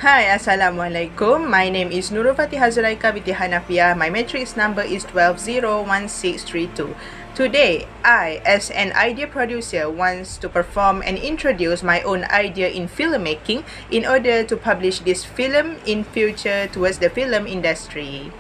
Hi, Assalamualaikum. My name is NURUL FATIHAH ZULAIKHA binti HANAPIAH. My matrix number is 120162. Today, I, as an idea producer, wants to perform and introduce my own idea in filmmaking in order to publish this film in future towards the film industry.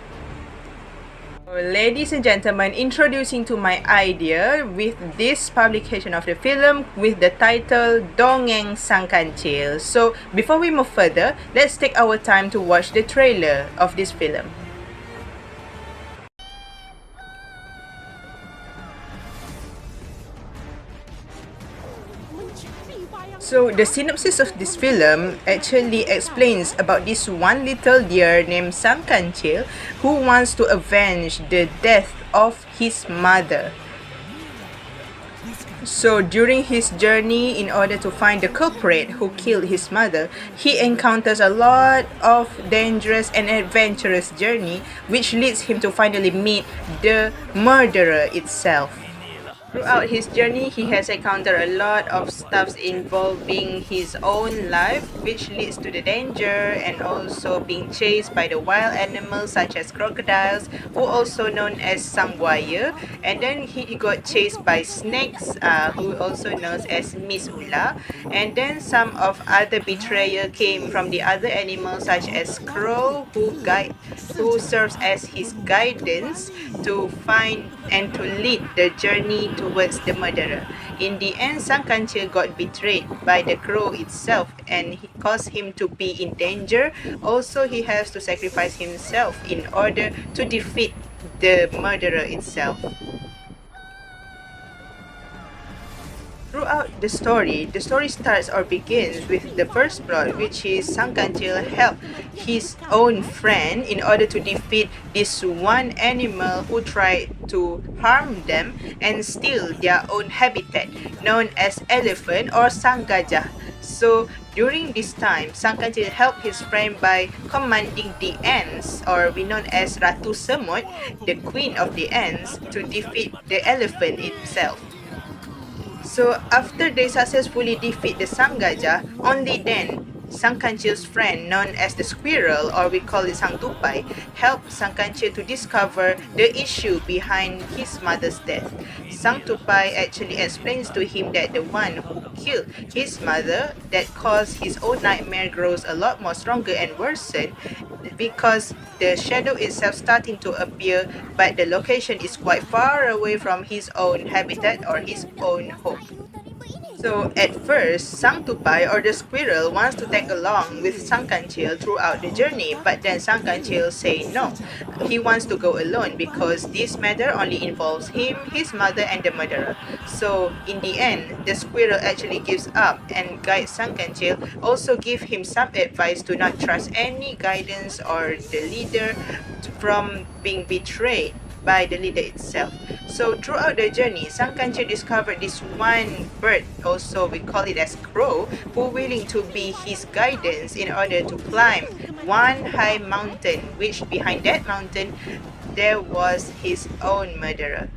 Ladies and gentlemen, introducing to my idea with this publication of the film with the title Dongeng Sang Kancil. So before we move further, let's take our time to watch the trailer of this film. So the synopsis of this film actually explains about this one little deer named Sang Kancil who wants to avenge the death of his mother. So during his journey, in order to find the culprit who killed his mother, he encounters a lot of dangerous and adventurous journey, which leads him to finally meet the murderer itself. Throughout his journey, he has encountered a lot of stuff involving his own life, which leads to the danger and also being chased by the wild animals such as crocodiles, who also known as sangbuaya. And then he got chased by snakes, who also known as Miss Ula. And then some of other betrayer came from the other animals such as crow, who serves as his guidance to find and to lead the journey towards the murderer. In the end, Sang Kancil got betrayed by the crow itself and he caused him to be in danger. Also, he has to sacrifice himself in order to defeat the murderer itself. Throughout the story starts or begins with the first plot, which is Sang Kancil help his own friend in order to defeat this one animal who tried to harm them and steal their own habitat, known as elephant or Sang Gajah. So during this time, Sang Kancil helped his friend by commanding the ants, or we known as Ratu Semut, the queen of the ants, to defeat the elephant itself. So after they successfully defeat the Sang Gajah, only then Sang Kancil's friend, known as the squirrel, or we call it Sang Tupai, helped Sang Kancil to discover the issue behind his mother's death. Sang Tupai actually explains to him that the one who killed his mother, that caused his own nightmare grows a lot more stronger and worsen because the shadow itself starting to appear, but the location is quite far away from his own habitat or his own home. So at first, Sang Tupai or the squirrel wants to tag along with Sang Kancil throughout the journey, but then Sang Kancil say no. He wants to go alone because this matter only involves him, his mother and the murderer. So in the end, the squirrel actually gives up and guides Sang Kancil, also give him some advice to not trust any guidance or the leader from being betrayed by the leader itself. So throughout the journey, Sang Kancil discovered this one bird, also we call it as crow, who willing to be his guidance in order to climb one high mountain, which behind that mountain there was his own murderer.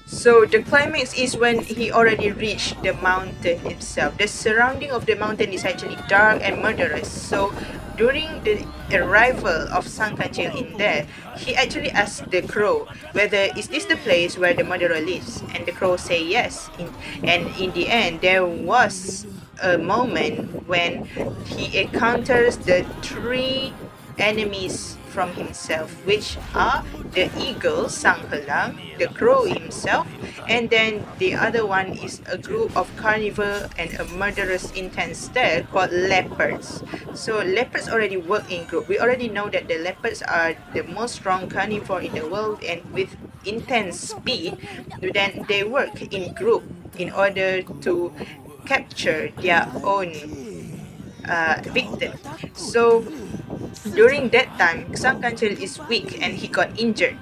So the climax is when he already reached the mountain itself. The surrounding of the mountain is actually dark and murderous. So during the arrival of Sang Kancil in there, he actually asked the crow whether is this the place where the murderer lives, and the crow say yes. And in the end, there was a moment when he encounters the three enemies from himself, which are the eagle, Sang Helang, the crow himself, and then the other one is a group of carnivore and a murderous intense there called leopards. So leopards already work in group. We already know that the leopards are the most strong carnivore in the world, and with intense speed, then they work in group in order to capture their own victim. So during that time, Sang Kancil is weak and he got injured.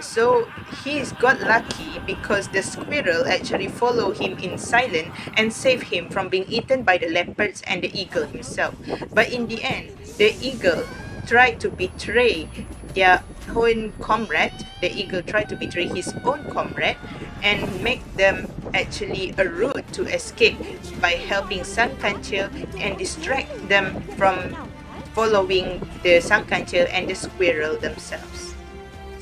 So he's got lucky because the squirrel actually followed him in silence and saved him from being eaten by the leopards and the eagle himself. But in the end, the eagle tried to betray their own comrade. The eagle tried to betray his own comrade and make them actually a route to escape by helping Sang Kancil and distract them from following the Sang Kancil and the squirrel themselves.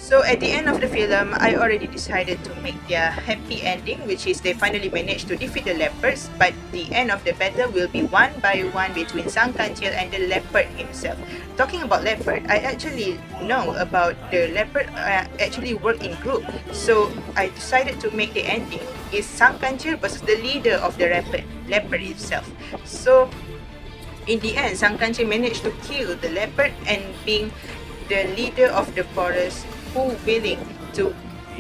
So at the end of the film, I already decided to make their happy ending, which is they finally managed to defeat the leopards, but the end of the battle will be one by one between Sang Kancil and the leopard himself. Talking about leopard, I actually know about the leopard actually work in group, so I decided to make the ending is Sang Kancil versus the leader of the leopard itself. So in the end, Sang Kancil managed to kill the leopard and being the leader of the forest who willing to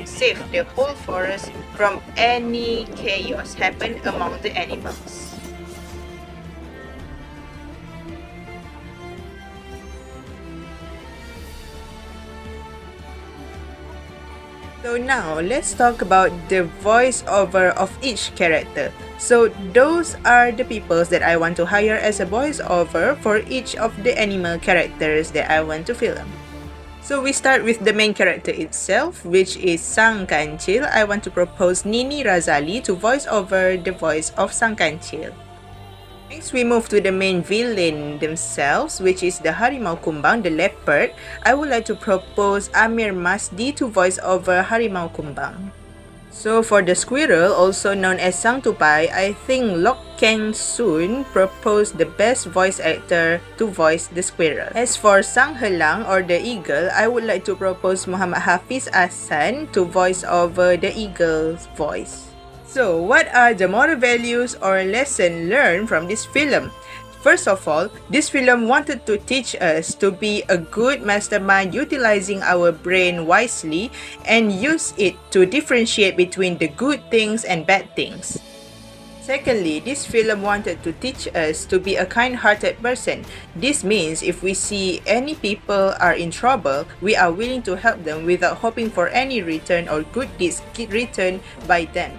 save the whole forest from any chaos happen among the animals. So now let's talk about the voiceover of each character. So those are the people that I want to hire as a voiceover for each of the animal characters that I want to film. So we start with the main character itself, which is Sang Kancil. I want to propose Nini Razali to voice over the voice of Sang Kancil. Next, we move to the main villain themselves, which is the Harimau Kumbang, the leopard. I would like to propose Amir Masdi to voice over Harimau Kumbang. So for the squirrel, also known as Sang Tupai, I think Lok Keng Soon proposed the best voice actor to voice the squirrel. As for Sang Helang or the eagle, I would like to propose Muhammad Hafiz Ahsan to voice over the eagle's voice. So what are the moral values or lesson learned from this film? First of all, this film wanted to teach us to be a good mastermind utilizing our brain wisely and use it to differentiate between the good things and bad things. Secondly, this film wanted to teach us to be a kind-hearted person. This means if we see any people are in trouble, we are willing to help them without hoping for any return or good deeds returned by them.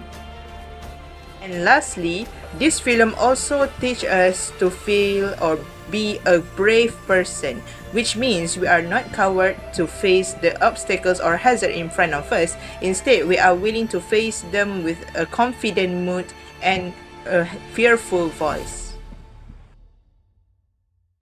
And lastly, this film also teaches us to feel or be a brave person, which means we are not coward to face the obstacles or hazard in front of us. Instead, we are willing to face them with a confident mood and a fearful voice.